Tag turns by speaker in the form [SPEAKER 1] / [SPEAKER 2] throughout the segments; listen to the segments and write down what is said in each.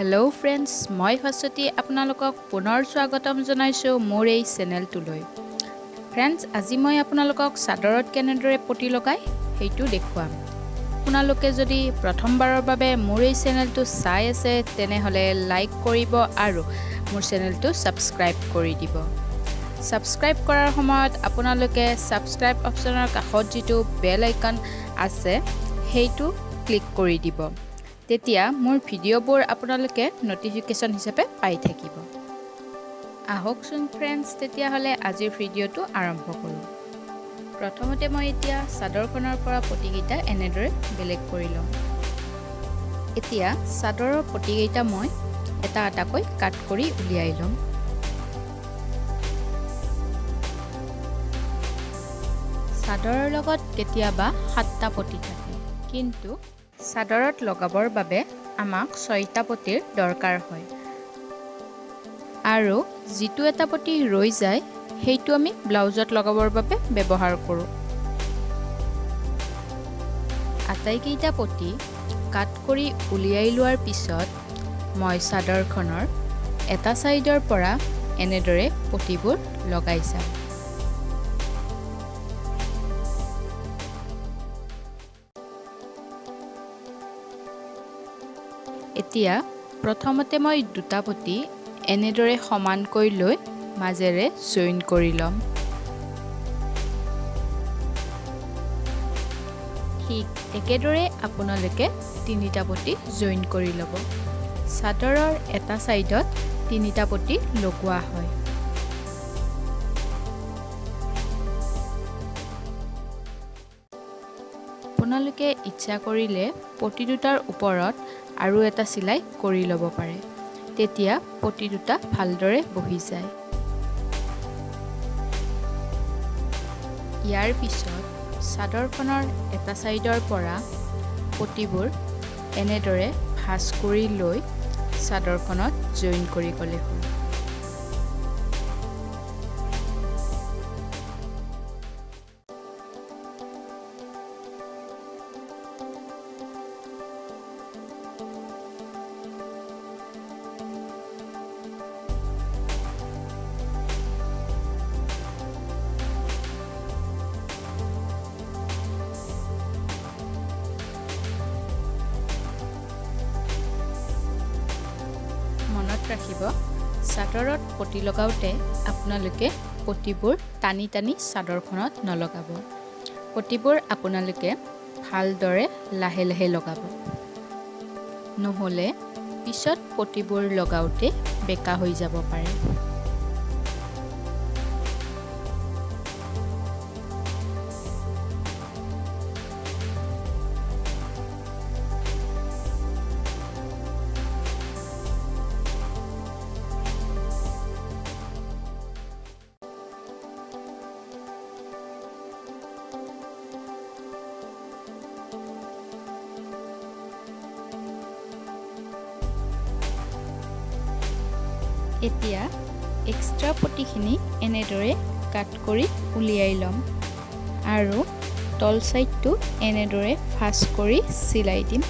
[SPEAKER 1] Hello' friends, মই ভাস্বতী আপোনালোকক পুনৰ স্বাগতম জনাইছোঁ মোৰ এই চেনেলটোলৈ। ফ্ৰেণ্ডছ, আজি মই আপোনালোকক চাদৰত কেনেদৰে পতি লগাই সেইটো দেখুৱাম। আপোনালোকে যদি প্ৰথমবাৰৰ বাবে মোৰ এই চেনেলটো চাই আছে তেনেহ'লে লাইক কৰিব আৰু মোৰ চেনেলটো ছাবস্ক্ৰাইব কৰি দিব। ছাবস্ক্ৰাইব কৰাৰ সময়ত আপোনালোকে ছাবস্ক্ৰাইব অপশ্যনৰ কাষত যিটো বেল আইকন আছে সেইটো ক্লিক কৰি দিব। তেতিয়া মোৰ ভিডিঅ'বোৰ আপোনালোকে নটিফিকেশ্যন হিচাপে পাই থাকিব। আহকচোন ফ্ৰেণ্ডছ, তেতিয়াহ'লে আজিৰ ভিডিঅ'টো আৰম্ভ কৰোঁ। প্ৰথমতে মই এতিয়া চাদৰখনৰ পৰা পতিকেইটা এনেদৰে বেলেগ কৰি ল'ম। এতিয়া চাদৰৰ পতিকেইটা মই এটা এটাকৈ কাট কৰি উলিয়াই ল'ম। চাদৰৰ লগত কেতিয়াবা 7টা পতি থাকে, কিন্তু চাদৰত লগাবৰ বাবে আমাক 6টা পতিৰ দৰকাৰ হয়। আৰু যিটো এটা পতি ৰৈ যায় সেইটো আমি ব্লাউজত লগাবৰ বাবে ব্যৱহাৰ কৰোঁ। আটাইকেইটা পতি কাট কৰি উলিয়াই লোৱাৰ পিছত মই চাদৰখনৰ এটা ছাইডৰ পৰা এনেদৰে পতিবোৰ লগাই যাম। এতিয়া প্ৰথমতে মই দুটা পতি এনেদৰে সমানকৈ লৈ মাজেৰে জইন কৰি ল'ম। ঠিক একেদৰে আপোনালোকে তিনিটা পতি জইন কৰি ল'ব। চাদৰৰ এটা ছাইডত তিনিটা পতি লগোৱা হয়। আপোনালোকে ইচ্ছা কৰিলে পতি দুটাৰ ওপৰত আৰু এটা চিলাই কৰি ল'ব পাৰে, তেতিয়া পতি দুটা ভালদৰে বহি যায়। ইয়াৰ পিছত চাদৰখনৰ এটা ছাইডৰ পৰা পতিবোৰ এনেদৰে ভাঁজ কৰি লৈ চাদৰখনত জইন কৰি গ'লে হ'ল। মনত ৰাখিব, চাদৰত পতি লগাওঁতে আপোনালোকে পতিবোৰ টানি টানি চাদৰখনত নলগাব। পতিবোৰ আপোনালোকে ভালদৰে লাহে লাহে লগাব, নহ'লে পিছত পতিবোৰ লগাওঁতে বেঁকা হৈ যাব পাৰে। এতিয়া এক্সট্ৰা পতিখিনি এনেদৰে কাট কৰি উলিয়াই ল'ম আৰু তল ছাইডটো এনেদৰে ভাঁজ কৰি চিলাই দিম।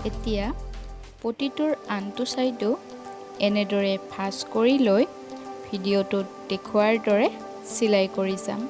[SPEAKER 1] এতিয়া পতিটোৰ আনটো ছাইডো এনেদৰে ভাঁজ কৰি লৈ ভিডিঅ'টোত দেখুওৱাৰ দৰে চিলাই কৰি যাম।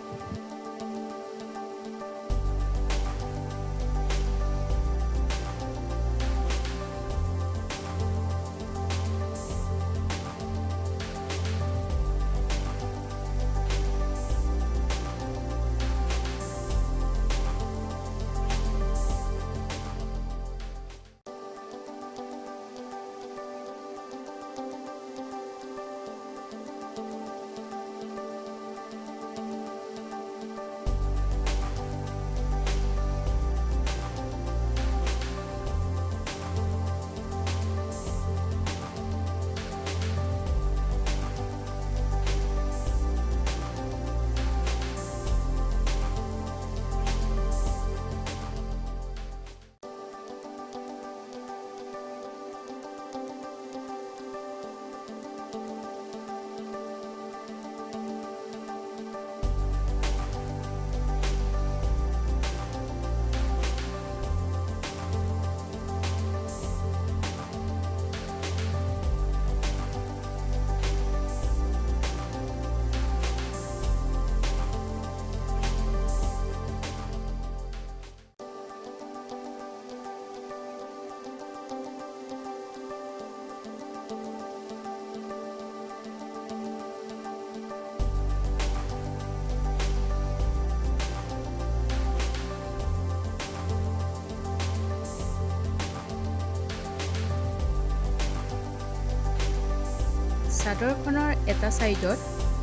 [SPEAKER 1] চাদৰখনৰ এটা ছাইডত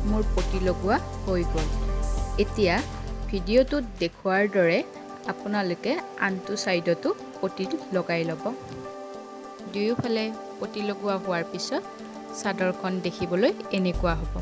[SPEAKER 1] মোৰ পটি লগোৱা হৈ গ'ল। এতিয়া ভিডিঅ'টোত দেখুৱাৰ দৰে আপোনালোকে আনটো ছাইডতো পটি লগাই ল'ব। দুয়োফালে পটি লগোৱা হোৱাৰ পিছত চাদৰখন দেখিবলৈ এনেকুৱা হ'ব।